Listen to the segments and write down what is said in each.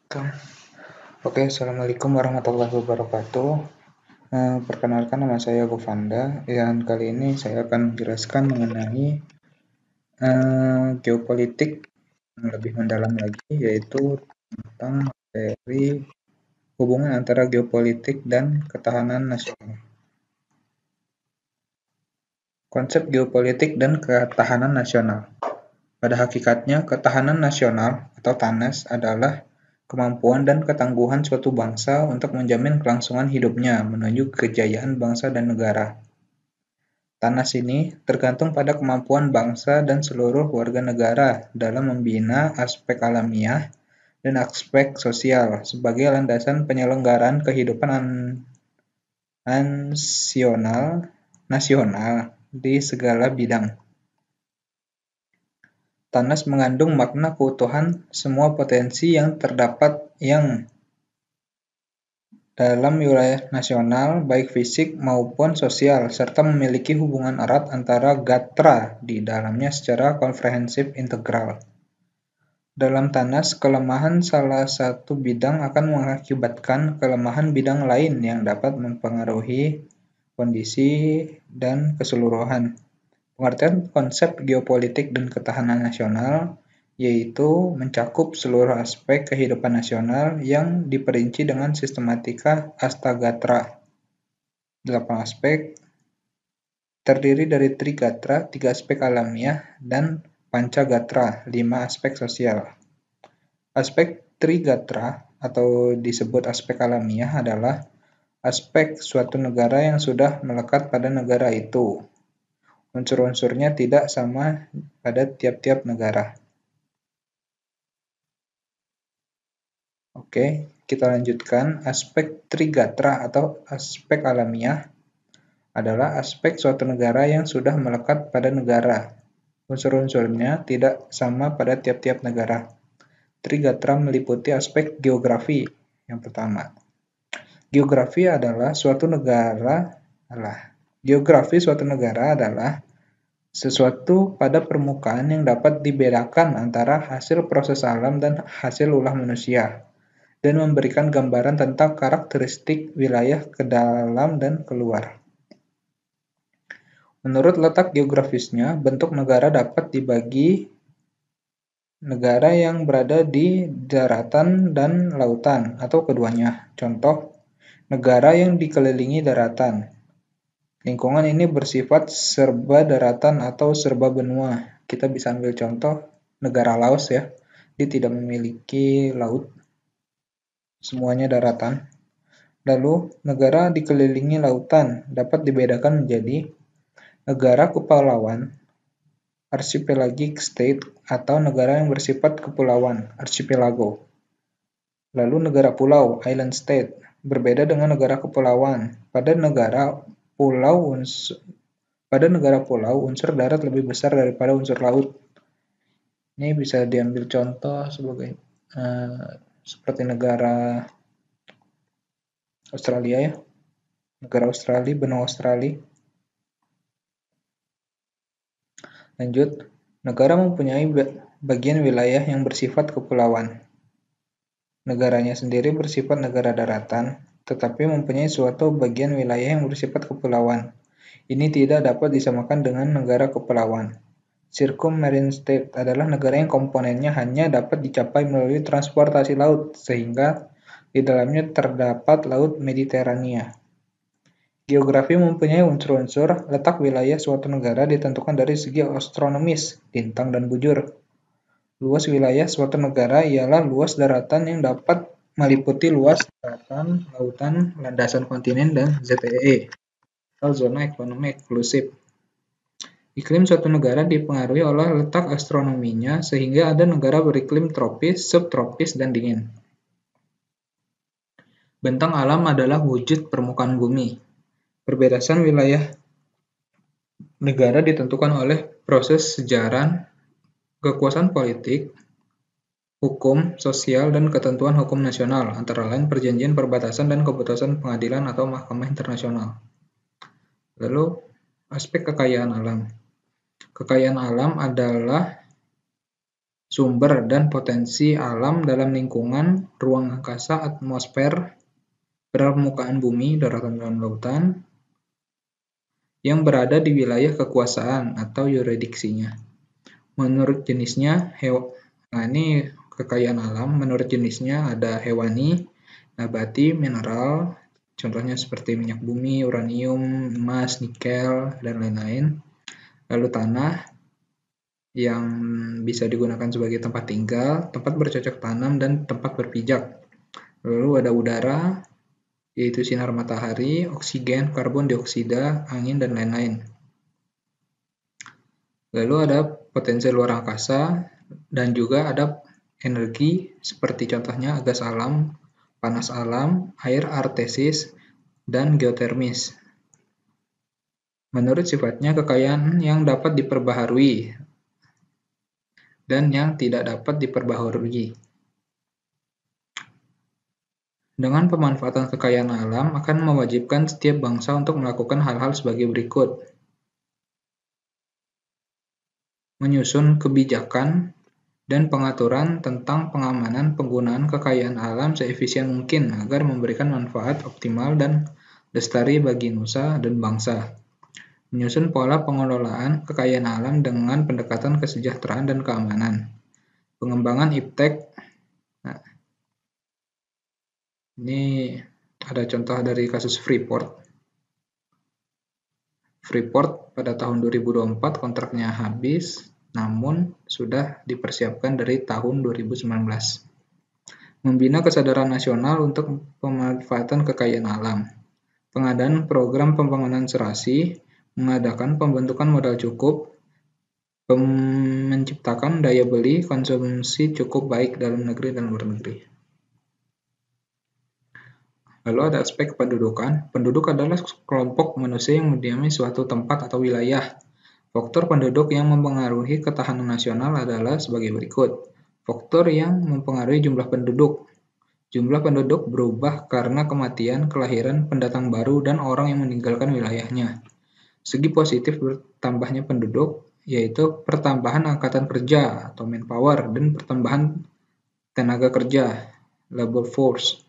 Oke, Assalamualaikum warahmatullahi wabarakatuh. Perkenalkan, nama saya Govanda, dan kali ini saya akan menjelaskan mengenai geopolitik yang lebih mendalam lagi, yaitu tentang materi hubungan antara geopolitik dan ketahanan nasional. Konsep geopolitik dan ketahanan nasional. Pada hakikatnya, ketahanan nasional atau TANAS adalah kemampuan dan ketangguhan suatu bangsa untuk menjamin kelangsungan hidupnya menuju kejayaan bangsa dan negara. TANAS ini tergantung pada kemampuan bangsa dan seluruh warga negara dalam membina aspek alamiah dan aspek sosial sebagai landasan penyelenggaraan kehidupan nasional di segala bidang. TANAS mengandung makna keutuhan semua potensi yang terdapat dalam wilayah nasional, baik fisik maupun sosial, serta memiliki hubungan erat antara gatra di dalamnya secara komprehensif integral. Dalam TANAS, kelemahan salah satu bidang akan mengakibatkan kelemahan bidang lain yang dapat mempengaruhi kondisi dan keseluruhan. Pengertian konsep geopolitik dan ketahanan nasional yaitu mencakup seluruh aspek kehidupan nasional yang diperinci dengan sistematika Astagatra. 8 aspek terdiri dari Trigatra, 3 aspek alamiah, dan Pancagatra, 5 aspek sosial. Aspek Trigatra atau disebut aspek alamiah adalah aspek suatu negara yang sudah melekat pada negara itu. Unsur-unsurnya tidak sama pada tiap-tiap negara. Oke, kita lanjutkan. Aspek Trigatra atau aspek alamiah adalah aspek suatu negara yang sudah melekat pada negara. Unsur-unsurnya tidak sama pada tiap-tiap negara. Trigatra meliputi aspek geografi. Yang pertama, geografi suatu negara adalah sesuatu pada permukaan yang dapat dibedakan antara hasil proses alam dan hasil ulah manusia, dan memberikan gambaran tentang karakteristik wilayah ke dalam dan keluar. Menurut letak geografisnya, bentuk negara dapat dibagi negara yang berada di daratan dan lautan, atau keduanya. Contoh, negara yang dikelilingi daratan. Lingkungan ini bersifat serba daratan atau serba benua. Kita bisa ambil contoh negara Laos ya. Dia tidak memiliki laut. Semuanya daratan. Lalu, negara dikelilingi lautan dapat dibedakan menjadi negara kepulauan, archipelagic state, atau negara yang bersifat kepulauan, archipelago. Lalu negara pulau, island state, berbeda dengan negara kepulauan. Pada negara pulau, unsur darat lebih besar daripada unsur laut. Ini bisa diambil contoh seperti negara Australia ya. Negara Australia, benua Australia. Lanjut, negara mempunyai bagian wilayah yang bersifat kepulauan. Negaranya sendiri bersifat negara daratan, tetapi mempunyai suatu bagian wilayah yang bersifat kepulauan. Ini tidak dapat disamakan dengan negara kepulauan. Circummarine state adalah negara yang komponennya hanya dapat dicapai melalui transportasi laut, sehingga di dalamnya terdapat Laut Mediterania. Geografi mempunyai unsur-unsur. Letak wilayah suatu negara ditentukan dari segi astronomis, bintang dan bujur. Luas wilayah suatu negara ialah luas daratan yang dapat meliputi luas daratan, lautan, landasan kontinen, dan ZEE, atau zona ekonomi eksklusif. Iklim suatu negara dipengaruhi oleh letak astronominya, sehingga ada negara beriklim tropis, subtropis, dan dingin. Bentang alam adalah wujud permukaan bumi. Perbatasan wilayah negara ditentukan oleh proses sejarah, kekuasaan politik, hukum, sosial, dan ketentuan hukum nasional, antara lain perjanjian perbatasan dan keputusan pengadilan atau mahkamah internasional. Lalu, aspek kekayaan alam. Kekayaan alam adalah sumber dan potensi alam dalam lingkungan, ruang angkasa, atmosfer, permukaan bumi, daratan dan lautan, yang berada di wilayah kekuasaan atau yurisdiksinya. Menurut jenisnya, ini kekayaan alam, menurut jenisnya ada hewani, nabati, mineral, contohnya seperti minyak bumi, uranium, emas, nikel, dan lain-lain. Lalu tanah, yang bisa digunakan sebagai tempat tinggal, tempat bercocok tanam, dan tempat berpijak. Lalu ada udara, yaitu sinar matahari, oksigen, karbon dioksida, angin, dan lain-lain. Lalu ada potensi luar angkasa, dan juga ada energi, seperti contohnya gas alam, panas alam, air artesis, dan geotermis. Menurut sifatnya, kekayaan yang dapat diperbaharui dan yang tidak dapat diperbaharui. Dengan pemanfaatan kekayaan alam akan mewajibkan setiap bangsa untuk melakukan hal-hal sebagai berikut. Menyusun kebijakan dan pengaturan tentang pengamanan penggunaan kekayaan alam seefisien mungkin agar memberikan manfaat optimal dan lestari bagi nusa dan bangsa. Menyusun pola pengelolaan kekayaan alam dengan pendekatan kesejahteraan dan keamanan. Pengembangan iptek. Nah, ini ada contoh dari kasus Freeport. Freeport pada tahun 2024 kontraknya habis, namun sudah dipersiapkan dari tahun 2019. Membina kesadaran nasional untuk pemanfaatan kekayaan alam. Pengadaan program pembangunan serasi, mengadakan pembentukan modal cukup, menciptakan daya beli konsumsi cukup baik dalam negeri dan luar negeri. Lalu ada aspek kependudukan. Penduduk adalah kelompok manusia yang mendiami suatu tempat atau wilayah. Faktor penduduk yang mempengaruhi ketahanan nasional adalah sebagai berikut. Faktor yang mempengaruhi jumlah penduduk. Jumlah penduduk berubah karena kematian, kelahiran, pendatang baru, dan orang yang meninggalkan wilayahnya. Segi positif bertambahnya penduduk, yaitu pertambahan angkatan kerja atau manpower dan pertambahan tenaga kerja, labor force.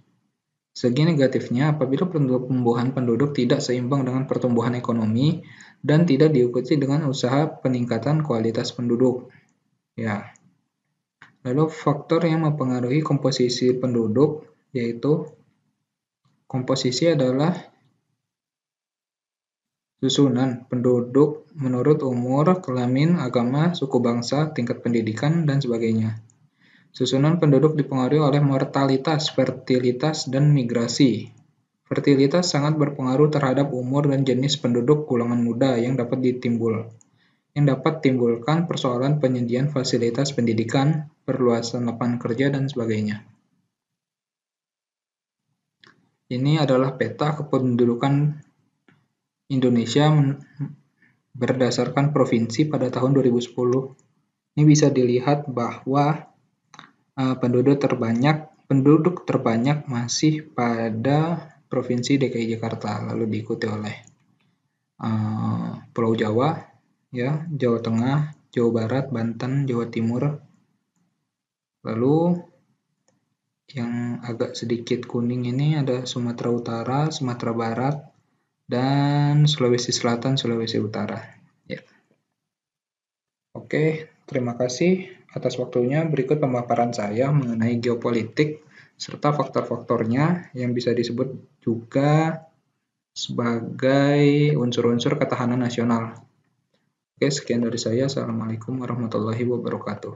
Segi negatifnya, apabila pertumbuhan penduduk tidak seimbang dengan pertumbuhan ekonomi dan tidak diikuti dengan usaha peningkatan kualitas penduduk. Ya. Lalu faktor yang mempengaruhi komposisi penduduk, yaitu komposisi adalah susunan penduduk menurut umur, kelamin, agama, suku bangsa, tingkat pendidikan, dan sebagainya. Susunan penduduk dipengaruhi oleh mortalitas, fertilitas, dan migrasi. Fertilitas sangat berpengaruh terhadap umur dan jenis penduduk golongan muda yang dapat timbulkan persoalan penyediaan fasilitas pendidikan, perluasan lapangan kerja, dan sebagainya. Ini adalah peta kependudukan Indonesia berdasarkan provinsi pada tahun 2010. Ini bisa dilihat bahwa penduduk terbanyak masih pada Provinsi DKI Jakarta, lalu diikuti oleh Pulau Jawa, ya, Jawa Tengah, Jawa Barat, Banten, Jawa Timur. Lalu yang agak sedikit kuning ini ada Sumatera Utara, Sumatera Barat, dan Sulawesi Selatan, Sulawesi Utara. Ya. Oke, terima kasih atas waktunya. Berikut pemaparan saya mengenai geopolitik serta faktor-faktornya yang bisa disebut juga sebagai unsur-unsur ketahanan nasional. Oke, sekian dari saya. Assalamualaikum warahmatullahi wabarakatuh.